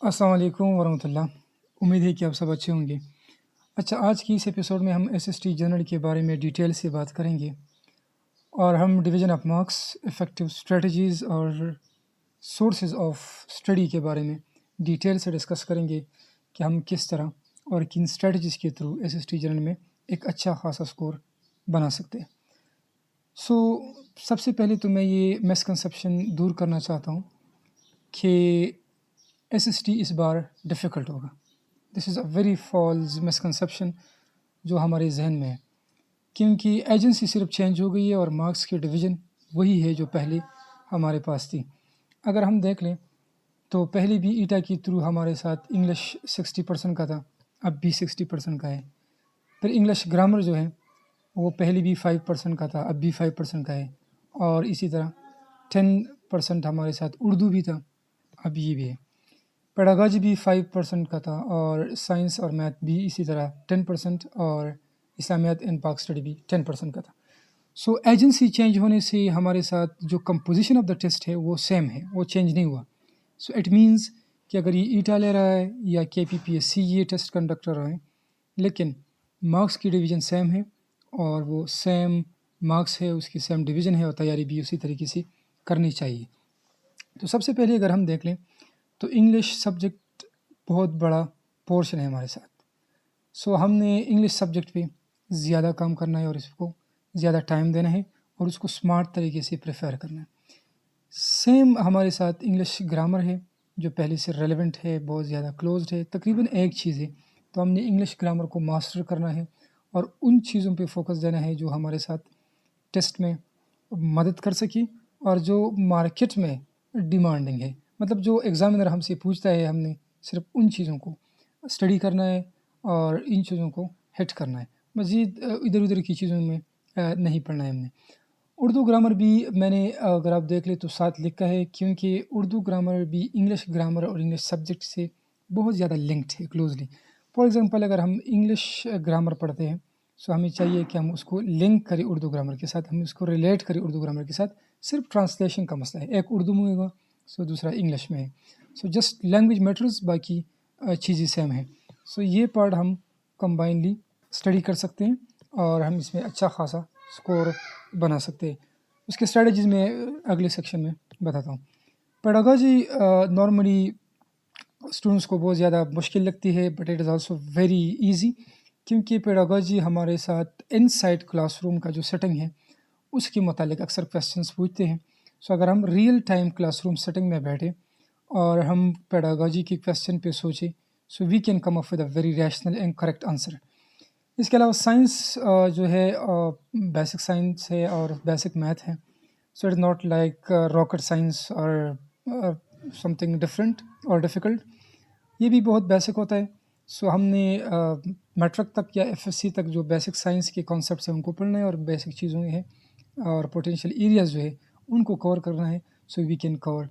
السلام علیکم ورحمۃ اللہ۔ امید ہے کہ آپ سب اچھے ہوں گے۔ اچھا، آج کی اس ایپیسوڈ میں ہم ایس ایس ٹی جنرل کے بارے میں ڈیٹیل سے بات کریں گے، اور ہم division of marks, effective strategies اور سورسز آف اسٹڈی کے بارے میں ڈیٹیل سے ڈسکس کریں گے کہ ہم کس طرح اور کن اسٹریٹجیز کے through S S T general میں ایک اچھا خاصا اسکور بنا سکتے ہیں۔ سب سے پہلے تو میں یہ مسکنسیپشن دور کرنا چاہتا ہوں کہ ایس ایس ٹی اس بار ڈیفیکلٹ ہوگا۔ دس از اے ویری فالز مسکنسیپشن جو ہمارے ذہن میں ہے، کیونکہ ایجنسی صرف چینج ہو گئی ہے اور مارکس کی ڈویژن وہی ہے جو پہلے ہمارے پاس تھی۔ اگر ہم دیکھ لیں تو پہلے بھی ایٹا کے تھرو ہمارے ساتھ انگلش 60% کا تھا، اب بھی 60% کا ہے۔ پھر انگلش گرامر جو ہے وہ پہلے بھی 5% کا تھا، اب بھی 5% کا ہے، اور اسی طرح 10% ہمارے ساتھ اردو بھی تھا، اب یہ بھی ہے۔ پیڈاگوجی بھی 5% کا تھا، اور سائنس اور میتھ بھی اسی طرح 10%، اور اسلامیات اینڈ پاک اسٹڈی بھی 10% کا تھا۔ ایجنسی چینج ہونے سے ہمارے ساتھ جو کمپوزیشن آف دا ٹیسٹ ہے وہ سیم ہے، وہ چینج نہیں ہوا۔ اٹ مینس کہ اگر یہ ایٹا لے رہا ہے یا کے پی پی ایس سی یہ ٹیسٹ کنڈکٹ کر رہا ہے، لیکن مارکس کی ڈویژن سیم ہے، اور وہ سیم مارکس ہے، اس کی سیم ڈویژن ہے، اور تیاری بھی اسی طریقے سے کرنی چاہیے۔ تو سب سے پہلے اگر ہم دیکھ لیں تو انگلش سبجیکٹ بہت بڑا پورشن ہے ہمارے ساتھ۔ ہم نے انگلش سبجیکٹ پہ زیادہ کام کرنا ہے، اور اس کو زیادہ ٹائم دینا ہے، اور اس کو اسمارٹ طریقے سے پریفر کرنا ہے۔ سیم ہمارے ساتھ انگلش گرامر ہے جو پہلے سے ریلیونٹ ہے، بہت زیادہ کلوزڈ ہے، تقریباً ایک چیز ہے۔ تو ہم نے انگلش گرامر کو ماسٹر کرنا ہے، اور ان چیزوں پہ فوکس دینا ہے جو ہمارے ساتھ ٹیسٹ میں مدد کر سکی، اور جو مارکیٹ میں ڈیمانڈنگ ہے، مطلب جو ایگزامینر ہم سے پوچھتا ہے، ہم نے صرف ان چیزوں کو اسٹڈی کرنا ہے اور ان چیزوں کو ہٹ کرنا ہے، مزید ادھر ادھر کی چیزوں میں نہیں پڑھنا ہے ہم نے۔ اردو گرامر بھی میں نے اگر آپ دیکھ لیں تو ساتھ لکھا ہے، کیونکہ اردو گرامر بھی انگلش گرامر اور انگلش سبجیکٹ سے بہت زیادہ لنکڈ ہے کلوزلی۔ فار ایگزامپل اگر ہم انگلش گرامر پڑھتے ہیں ہمیں چاہیے کہ ہم اس کو لنک کریں اردو گرامر کے ساتھ، ہم اس کو ریلیٹ کریں اردو گرامر کے ساتھ۔ صرف ٹرانسلیشن کا مسئلہ ہے، ایک اردو میں ہوگا دوسرا انگلش میں ہے، جسٹ لینگویج میٹرز، باقی چیزیں سیم ہیں۔ یہ پارٹ ہم کمبائنلی اسٹڈی کر سکتے ہیں، اور ہم اس میں اچھا خاصا اسکور بنا سکتے ہیں۔ اس کے اسٹریٹجیز میں اگلے سیکشن میں بتاتا ہوں۔ پیڈاگوجی نارملی اسٹوڈنٹس کو بہت زیادہ مشکل لگتی ہے، but it is also very easy, کیونکہ پیڈاگوجی ہمارے ساتھ ان سائڈ کلاس روم کا جو سیٹنگ ہے اس کے متعلق اکثر کویسچنس پوچھتے ہیں۔ اگر ہم real time class room setting میں بیٹھے اور ہم پیڈاگوجی کے کویسچن پہ سوچیں، we can come up with a very rational and correct answer. اس کے علاوہ سائنس جو ہے بیسک سائنس ہے اور بیسک میتھ ہے، it is not like rocket science اور سم تھنگ ڈفرینٹ اور ڈیفیکلٹ، یہ بھی بہت بیسک ہوتا ہے۔ ہم نے میٹرک تک یا ایف ایس سی تک جو بیسک سائنس کے کانسیپٹس ہیں ان کو پڑھنا ہے، اور بیسک چیزوں ہے اور پوٹینشیل ایریاز جو ہے ان کو کور کرنا ہے، we can cover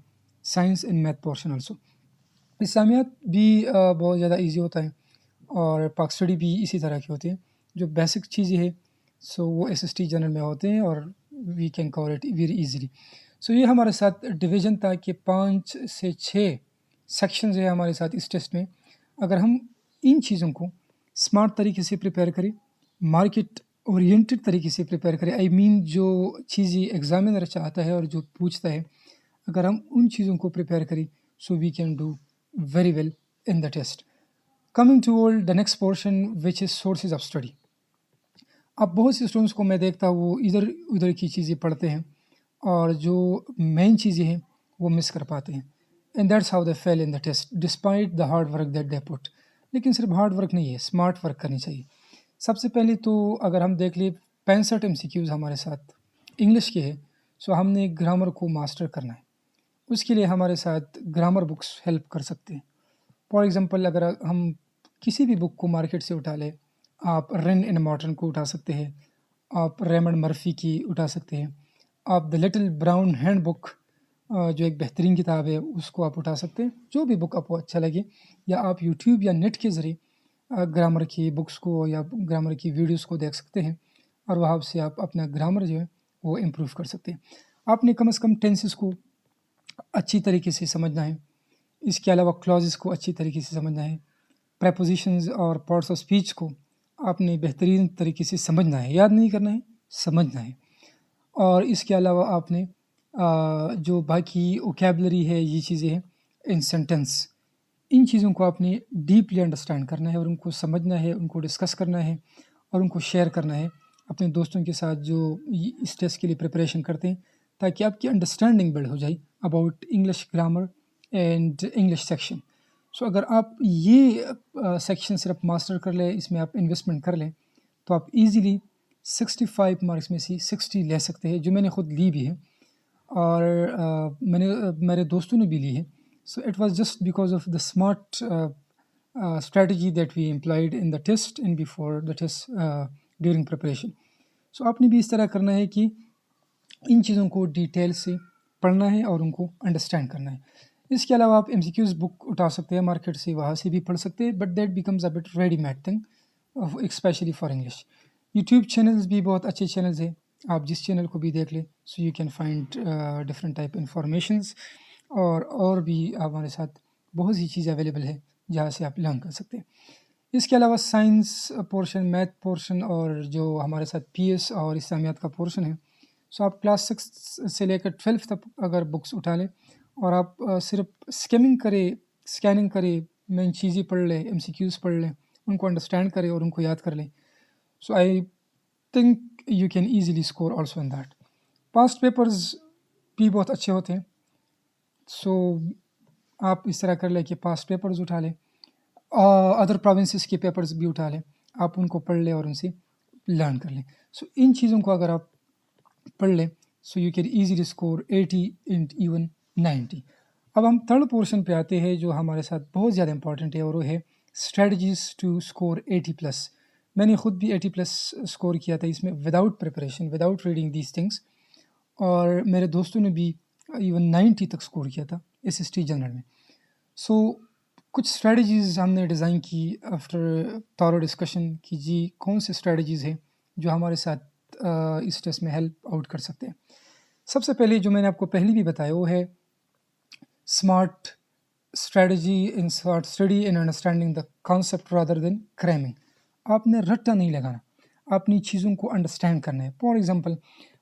science and math portion also. اسلامیات بھی بہت زیادہ ایزی ہوتا ہے، اور پاک اسٹڈی بھی اسی طرح کے ہوتے ہیں، جو بیسک چیزیں ہیں وہ ایس ایس ٹی جنرل میں ہوتے ہیں، اور we can cover it very easily. یہ ہمارے ساتھ ڈویژن تھا کہ 5 سے 6 سیکشنز ہیں ہمارے ساتھ اس ٹیسٹ میں۔ اگر ہم ان چیزوں کو اسمارٹ طریقے سے پریپیئر کریں، مارکیٹ اورینٹڈ طریقے سے پریپیئر کریں، آئی مین جو چیزیں ایگزامینر چاہتا ہے اور جو پوچھتا ہے، اگر ہم ان چیزوں کو پریپیئر کریں we can do very well in the test. Coming to the next portion which is sources of study. اب بہت سے اسٹوڈنٹس کو میں دیکھتا ہوں وہ ادھر ادھر کی چیزیں پڑھتے ہیں، اور جو مین چیزیں ہیں وہ مس کر پاتے ہیں، and that's how they fail in the test despite the hard work that they put. لیکن صرف ہارڈ ورک نہیں ہے، اسمارٹ ورک کرنی چاہیے۔ سب سے پہلے تو اگر ہم دیکھ لیں 65 MCQs ہمارے ساتھ انگلش کے ہے، ہم نے گرامر کو ماسٹر کرنا ہے۔ اس کے لیے ہمارے ساتھ گرامر بکس ہیلپ کر سکتے ہیں۔ فار ایگزامپل اگر ہم کسی بھی بک کو مارکیٹ سے اٹھا لیں، آپ رن اینڈ مارٹن کو اٹھا سکتے ہیں، آپ ریمنڈ مرفی کی اٹھا سکتے ہیں، آپ the little brown hand book جو ایک بہترین کتاب ہے اس کو آپ اٹھا سکتے ہیں، جو بھی بک آپ کو اچھا لگے، یا آپ یوٹیوب یا نیٹ کے ذریعے گرامر کی بکس کو یا گرامر کی ویڈیوز کو دیکھ سکتے ہیں، اور وہاں سے آپ اپنا گرامر جو ہے وہ امپروو کر سکتے ہیں۔ آپ نے کم از کم ٹینسز کو اچھی طریقے سے سمجھنا ہے، اس کے علاوہ کلازز کو اچھی طریقے سے سمجھنا ہے، پریپوزیشنز اور پارٹس آف اسپیچ کو آپ نے بہترین طریقے سے سمجھنا ہے، یاد نہیں کرنا ہے، سمجھنا ہے۔ اور اس کے علاوہ آپ نے جو باقی اوکیبلری ہے، یہ چیزیں ہیں ان سینٹینس، ان چیزوں کو آپ نے ڈیپلی انڈرسٹینڈ کرنا ہے اور ان کو سمجھنا ہے، ان کو ڈسکس کرنا ہے اور ان کو شیئر کرنا ہے اپنے دوستوں کے ساتھ جو اس ٹیسٹ کے لیے پریپریشن کرتے ہیں، تاکہ آپ کی انڈرسٹینڈنگ بلڈ ہو جائے about English grammar and English section. So اگر آپ یہ سیکشن صرف ماسٹر کر لیں، اس میں آپ انویسٹمنٹ کر لیں، تو آپ ایزیلی 65 مارکس میں سے 60 لے سکتے ہیں، جو میں نے خود لی بھی ہے اور میرے دوستوں نے بھی لی ہے۔ So it was just because of the smart strategy that we employed in the test and before the test during preparation. So آپ نے بھی اس طرح کرنا ہے کہ ان چیزوں کو ڈیٹیل سے پڑھنا ہے اور ان کو انڈرسٹینڈ کرنا ہے۔ اس کے علاوہ آپ MCQs بک اٹھا سکتے ہیں مارکیٹ سے، وہاں سے بھی پڑھ سکتے ہیں، but that becomes a bit ready made thing especially for English. YouTube channels بھی بہت اچھے چینلز ہیں، آپ جس چینل کو بھی دیکھ لیں، سو you can find different type informations, اور بھی ہمارے ساتھ بہت سی چیزیں اویلیبل ہے جہاں سے آپ لرن کر سکتے ہیں۔ اس کے علاوہ سائنس پورشن، میتھ پورشن اور جو ہمارے ساتھ PS اور اسلامیات کا پورشن ہے، سو آپ کلاس 6 سے لے کر 12 تک اگر بکس اٹھا لیں اور آپ صرف اسکیننگ کرے مین چیزیں پڑھ لیں، MCQs پڑھ لیں، ان کو انڈرسٹینڈ کریں اور ان کو یاد کر لیں، so I think you can easily score also in that. Past papers بھی بہت اچھے ہوتے ہیں، سو آپ اس طرح کر لیں کہ پاسٹ پیپرز اٹھا لیں، ادر پروونسز کے پیپرز بھی اٹھا لیں، آپ ان کو پڑھ لیں اور ان سے لرن کر لیں۔ سو ان چیزوں کو اگر آپ پڑھ لیں، سو you can easily score 80 and even 90۔ اب ہم تھرڈ پورشن پہ آتے ہیں جو ہمارے ساتھ بہت زیادہ امپورٹنٹ ہے، اور وہ ہے اسٹریٹجیز ٹو اسکور 80+۔ میں نے خود بھی 80+ اسکور کیا تھا اس میں، without preparation, without reading these things, اور میرے دوستوں نے بھی ایون 90 تک اسکور کیا تھا SST جنرل میں۔ سو کچھ اسٹریٹجیز ہم نے ڈیزائن کی آفٹر تھورو ڈسکشن کہ جی کون سی اسٹریٹجیز ہیں جو ہمارے ساتھ اس ٹیسٹ میں ہیلپ آؤٹ کر سکتے ہیں۔ سب سے پہلے جو میں نے آپ کو پہلے بھی بتایا وہ ہے smart study in understanding the concept rather than cramming. آپ نے رٹا نہیں لگانا، اپنی چیزوں کو انڈرسٹینڈ کرنا ہے۔ فار ایگزامپل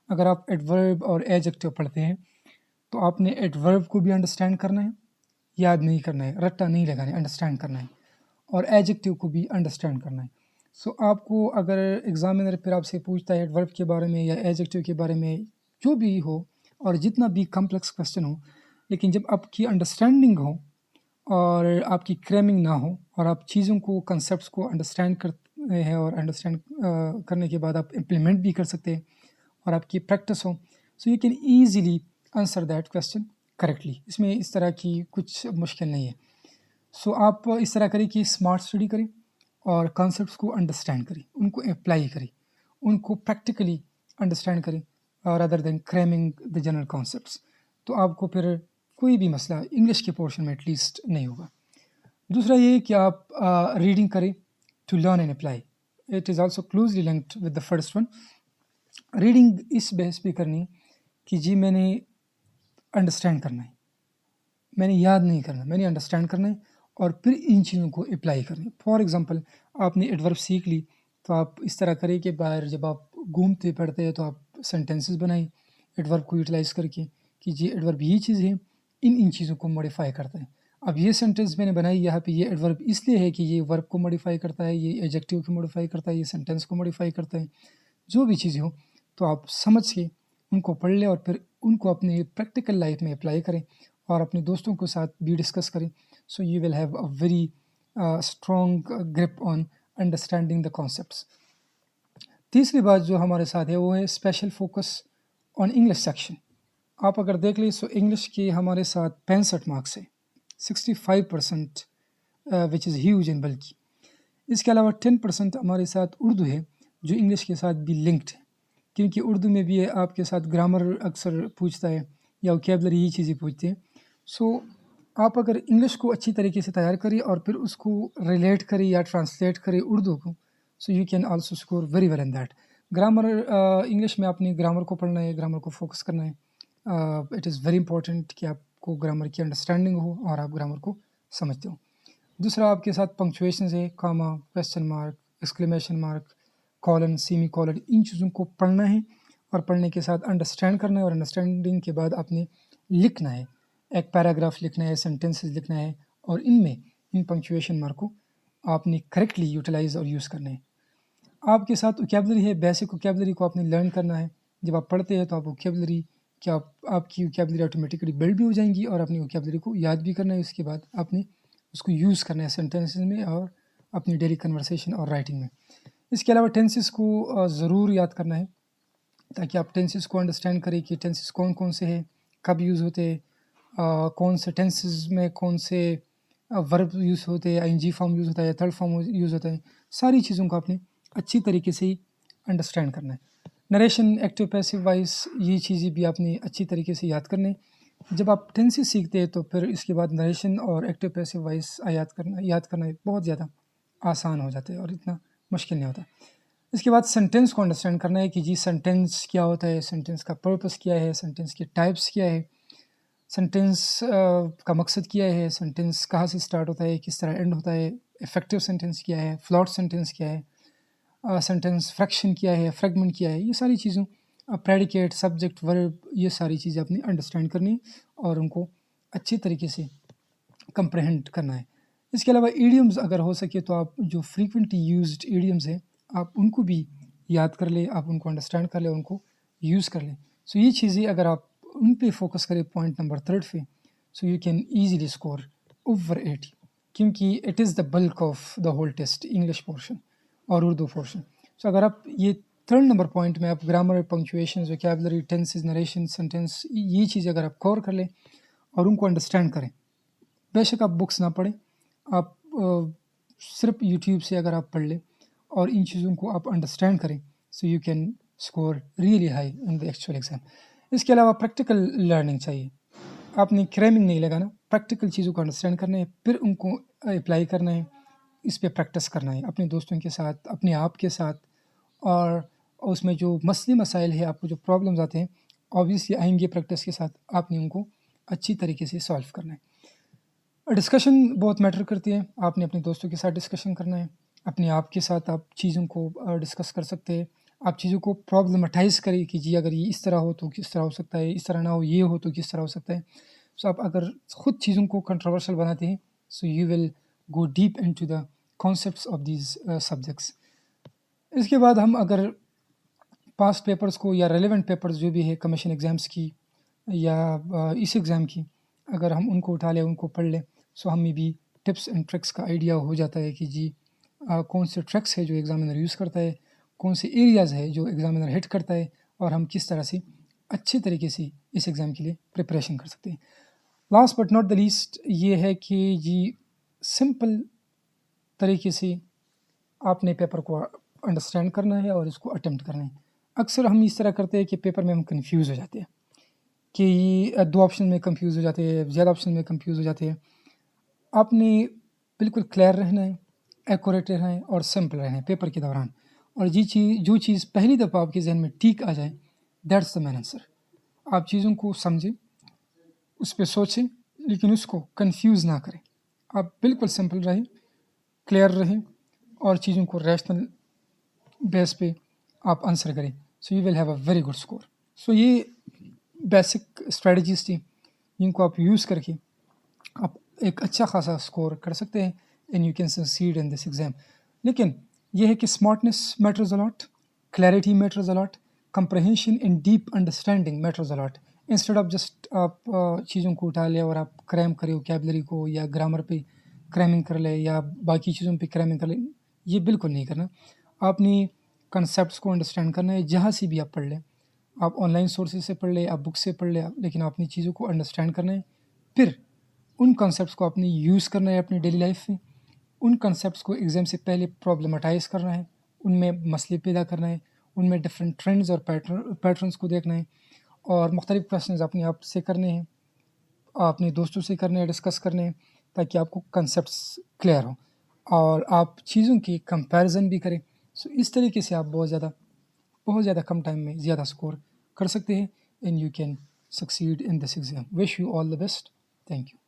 اگر آپ ایڈورب اور ایڈجیکٹو پڑھتے ہیں تو آپ نے ایڈورب کو بھی انڈرسٹینڈ کرنا ہے، یاد نہیں کرنا ہے، رٹا نہیں لگانا ہے، انڈرسٹینڈ کرنا ہے، اور ایڈجیکٹو کو بھی انڈرسٹینڈ کرنا ہے۔ سو آپ کو اگر ایگزامینر پھر آپ سے پوچھتا ہے ایڈورب کے بارے میں یا ایڈجیکٹو کے بارے میں، جو بھی ہو اور جتنا بھی کمپلیکس کویسچن ہو، لیکن جب آپ کی انڈرسٹینڈنگ ہو اور آپ کی کریمنگ نہ ہو اور آپ چیزوں کو، کنسیپٹس کو انڈرسٹینڈ کرتے ہیں اور انڈرسٹینڈ کرنے کے بعد آپ امپلیمنٹ بھی کر سکتے ہیں اور آپ کی پریکٹس ہو، so you can easily answer that question correctly. اس میں اس طرح کی کچھ مشکل نہیں ہے۔ سو آپ اس طرح کریں کہ اسمارٹ اسٹڈی کریں اور کانسیپٹس کو انڈرسٹینڈ کریں، ان کو اپلائی کریں، ان کو پریکٹیکلی انڈرسٹینڈ کریں rather than cramming the general concepts, تو آپ کو پھر کوئی بھی مسئلہ انگلش کے پورشن میں ایٹ لیسٹ نہیں ہوگا۔ دوسرا یہ کہ آپ ریڈنگ کریں to learn and apply, it is also closely linked with the first one. Reading اس بحث پہ کرنی کہ جی میں نے انڈرسٹینڈ کرنا ہے، میں نے یاد نہیں کرنا، میں نے انڈرسٹینڈ کرنا ہے اور پھر ان چیزوں کو اپلائی کرنا ہے۔ فار ایگزامپل آپ نے ایڈورب سیکھ لی تو آپ اس طرح کریں کہ باہر جب آپ گھومتے پھرتے ہیں تو آپ سینٹینسز بنائیں ایڈورب کو یوٹیلائز کر کے کہ جی ایڈورب یہ چیز ہے، ان چیزوں کو موڈیفائی کرتا ہے۔ اب یہ سینٹینس میں نے بنائی، یہاں پہ یہ ایڈورب اس لیے ہے کہ یہ ورب کو موڈیفائی کرتا ہے، یہ ایڈجیکٹیو کو موڈیفائی کرتا ہے، یہ سینٹینس کو موڈیفائی کرتا ہے، جو بھی چیزیں ہوں تو آپ سمجھ کے ان کو پڑھ لیں اور پھر ان کو اپنے پریکٹیکل لائف میں اپلائی کریں اور اپنے دوستوں کے ساتھ بھی ڈسکس کریں، so you will have a very strong grip on understanding the concepts. تیسری بات جو ہمارے ساتھ ہے وہ ہے special focus on English section. آپ اگر دیکھ لیں سو انگلش کے ہمارے ساتھ 65 مارکس ہے، 65%، وچ از ہیوج ان بلکہ۔ اس کے علاوہ 10% ہمارے ساتھ اردو ہے جو انگلش کے ساتھ بھی لنکڈ ہے، کیونکہ اردو میں بھی آپ کے ساتھ گرامر اکثر پوچھتا ہے یا وکیبلری یہ چیزیں پوچھتے ہیں۔ سو آپ اگر انگلش کو اچھی طریقے سے تیار کریں اور پھر اس کو ریلیٹ کریں یا ٹرانسلیٹ کریں اردو کو، so you can also score very well in that. Grammar English میں آپ نے گرامر کو پڑھنا ہے، گرامر کو فوکس کرنا ہے، اٹ از ویری امپورٹنٹ کہ آپ کو گرامر کی انڈرسٹینڈنگ ہو اور آپ گرامر کو سمجھتے ہو. دوسرا آپ کے ساتھ پنکچویشنز ہے، comma, question mark, exclamation mark, colon, semicolon, ان چیزوں کو پڑھنا ہے اور پڑھنے کے ساتھ انڈرسٹینڈ کرنا ہے، اور انڈرسٹینڈنگ کے بعد آپ نے لکھنا ہے، ایک پیراگراف لکھنا ہے، سینٹینسز لکھنا ہے، اور ان میں ان پنکچویشن مارک کو آپ نے کریکٹلی یوٹیلائز اور یوز کرنا ہے. آپ کے ساتھ وکیبلری ہے، بیسک وکیبلری کو آپ نے لرن کرنا ہے. جب آپ پڑھتے ہیں تو آپ وکیبلری کیا آپ کی وکیبلری آٹومیٹکلی بلڈ بھی ہو جائیں گی اور اپنی وکیبلری کو یاد بھی کرنا ہے. اس کے بعد آپ نے اس کو یوز کرنا ہے سینٹینسز میں اور اپنی ڈیلی کنورسیشن اور رائٹنگ میں. اس کے علاوہ ٹینسز کو ضرور یاد کرنا ہے تاکہ آپ ٹینسز کو انڈرسٹینڈ کریں کہ ٹینسز کون کون سے ہیں، کب یوز ہوتے ہیں، کون سے ٹینسز میں کون سے ورب یوز ہوتے ہیں، آئی این جی فارم یوز ہوتا ہے، تھرڈ فارم یوز ہوتا ہے. ساری چیزوں کو آپ نے اچھی طریقے سے ہی انڈرسٹینڈ کرنا ہے. نریشن، ایکٹیو پیسو وائس، یہ چیزیں بھی آپ نے اچھی طریقے سے یاد کرنے. جب آپ ٹینسز سیکھتے ہیں تو پھر اس کے بعد نریشن اور ایکٹیو پیسو وائس یاد کرنا بہت زیادہ آسان ہو جاتا ہے اور اتنا مشکل نہیں ہوتا. اس کے بعد سینٹینس کو انڈرسٹینڈ کرنا ہے کہ جی سینٹینس کیا ہوتا ہے، سینٹینس کا پرپس کیا ہے، سینٹینس کے ٹائپس کیا ہے، سینٹینس کا مقصد کیا ہے، سینٹینس کہاں سے اسٹارٹ ہوتا ہے، کس طرح اینڈ ہوتا ہے، افیکٹو سینٹینس کیا ہے، فلاٹ سینٹینس کیا ہے، سینٹینس فریکشن کیا ہے، فریگمنٹ کیا ہے. یہ ساری چیزوں، پریڈیکیٹ، سبجیکٹ، ورب، یہ ساری چیزیں اپنی انڈرسٹینڈ کرنی اور ان کو اچھی طریقے سے کمپریہنڈ کرنا ہے. اس کے علاوہ ایڈیمز اگر ہو سکے تو آپ جو فریکوینٹلی یوزڈ ایڈیمز ہیں آپ ان کو بھی یاد کر لیں، آپ ان کو انڈرسٹینڈ کر لیں، ان کو یوز کر لیں. سو یہ چیزیں اگر آپ ان پہ فوکس کریں پوائنٹ نمبر 3 پہ، سو you can easily score over 80، کیونکہ it is the bulk of the whole test, English portion اور اردو پورشن. سو اگر آپ یہ 3 نمبر پوائنٹ میں آپ grammar, punctuations, vocabulary, tenses, narration, sentence, یہ چیزیں اگر آپ کور کر لیں اور ان کو انڈرسٹینڈ کریں، بے شک آپ بکس نہ پڑھیں، آپ صرف یوٹیوب سے اگر آپ پڑھ لیں اور ان چیزوں کو آپ انڈرسٹینڈ کریں، so you can score really high in the actual exam. اس کے علاوہ پریکٹیکل لرننگ چاہیے. آپ نے کریمنگ نہیں لگانا، پریکٹیکل چیزوں کو انڈرسٹینڈ کرنا ہے، پھر ان کو اپلائی کرنا ہے، اس پہ پریکٹس کرنا ہے اپنے دوستوں کے ساتھ، اپنے آپ کے ساتھ. اور اس میں جو مسئلے مسائل ہیں، آپ کو جو پرابلمز آتے ہیں آبویسلی آئیں گے پریکٹس کے ساتھ، آپ نے ان کو اچھی طریقے سے سالو کرنا ہے. ڈسکشن بہت میٹر کرتی ہے. آپ نے اپنے دوستوں کے ساتھ ڈسکشن کرنا ہے، اپنے آپ کے ساتھ آپ چیزوں کو ڈسکس کر سکتے ہیں. آپ چیزوں کو پرابلمٹائز کریں کہ جی اگر یہ اس طرح ہو تو کس طرح ہو سکتا ہے، اس طرح نہ ہو یہ ہو تو کس طرح ہو سکتا ہے. سو آپ اگر خود چیزوں کو کنٹروورشل بناتے ہیں، so you will go deep into the concepts of these subjects. اس کے بعد ہم اگر پاسٹ پیپرز کو یا ریلیونٹ پیپرز جو بھی ہے کمیشن ایگزامس کی یا اس ایگزام کی، اگر ہم ان کو اٹھا لیں، ان کو پڑھ لیں، سو ہمیں بھی ٹپس اینڈ ٹرکس کا آئیڈیا ہو جاتا ہے کہ جی کون سے ٹرکس ہے جو ایگزامینر یوز کرتا ہے، کون سے ایریاز ہے جو ایگزامینر ہٹ کرتا ہے، اور ہم کس طرح سے اچھے طریقے سے اس ایگزام کے لیے پریپریشن کر سکتے ہیں. Last but not the least یہ ہے کہ جی سمپل طریقے سے آپ نے پیپر کو انڈرسٹینڈ کرنا ہے اور اس کو اٹیمپٹ کرنا ہے. اکثر ہم اس طرح کرتے ہیں کہ پیپر میں ہم کنفیوز ہو جاتے ہیں کہ یہ 2 آپشن میں کنفیوز ہو جاتے ہیں، زیادہ آپشن میں کنفیوز ہو جاتے ہیں. آپ نے بالکل کلیئر رہنا ہے، ایکوریٹ رہنا ہے اور سمپل رہنا ہے پیپر کے دوران. اور جو چیز پہلی دفعہ آپ کے ذہن میں ٹھیک آ جائے، دیٹس دا مین آنسر. آپ چیزوں کو سمجھیں، اس پہ سوچیں، لیکن اس کو کنفیوز نہ کریں. آپ بالکل سمپل رہیں، کلیئر رہیں اور چیزوں کو ریشنل بیس پہ آپ آنسر کریں. So you will have a very good score. So یہ بیسک اسٹریٹجیز تھیں جن کو آپ یوز کر کے آپ ایک اچھا خاصا اسکور کر سکتے ہیں and you can succeed in this exam. لیکن یہ ہے کہ smartness matters a lot, clarity matters a lot, comprehension and deep understanding matters a lot. Instead of just آپ چیزوں کو اٹھا لیں اور آپ کریم کریں وکیبلری کو یا گرامر پہ کریمنگ کر لیں یا باقی چیزوں پہ کریمنگ کر لیں. یہ بالکل نہیں کرنا. آپ نے کنسیپٹس کو انڈرسٹینڈ کرنا ہے، جہاں سے بھی آپ پڑھ لیں، آپ آن لائن سورسز سے پڑھ لیں، آپ بک سے پڑھ لیں، لیکن آپ نے چیزوں کو انڈرسٹینڈ کرنا ہے. پھر ان کنسیپٹس کو آپ نے یوز کرنا ہے اپنی ڈیلی لائف میں. ان کنسیپٹس کو ایگزام سے پہلے پرابلمٹائز کرنا ہے، ان میں مسئلے پیدا کرنا ہے، ان میں ڈفرینٹ ٹرینڈز اور پیٹرنس کو دیکھنا ہے، اور مختلف کویشچنز اپنے آپ سے کرنے ہیں، اپنے دوستوں سے کرنے ہیں، ڈسکس کرنے ہیں، تاکہ آپ کو کنسیپٹس کلیئر ہوں اور آپ چیزوں کی کمپیریزن بھی کریں. سو اس طریقے سے آپ بہت زیادہ کم ٹائم میں زیادہ اسکور کر سکتے ہیں and you can succeed in this exam. Wish you all the best. Thank you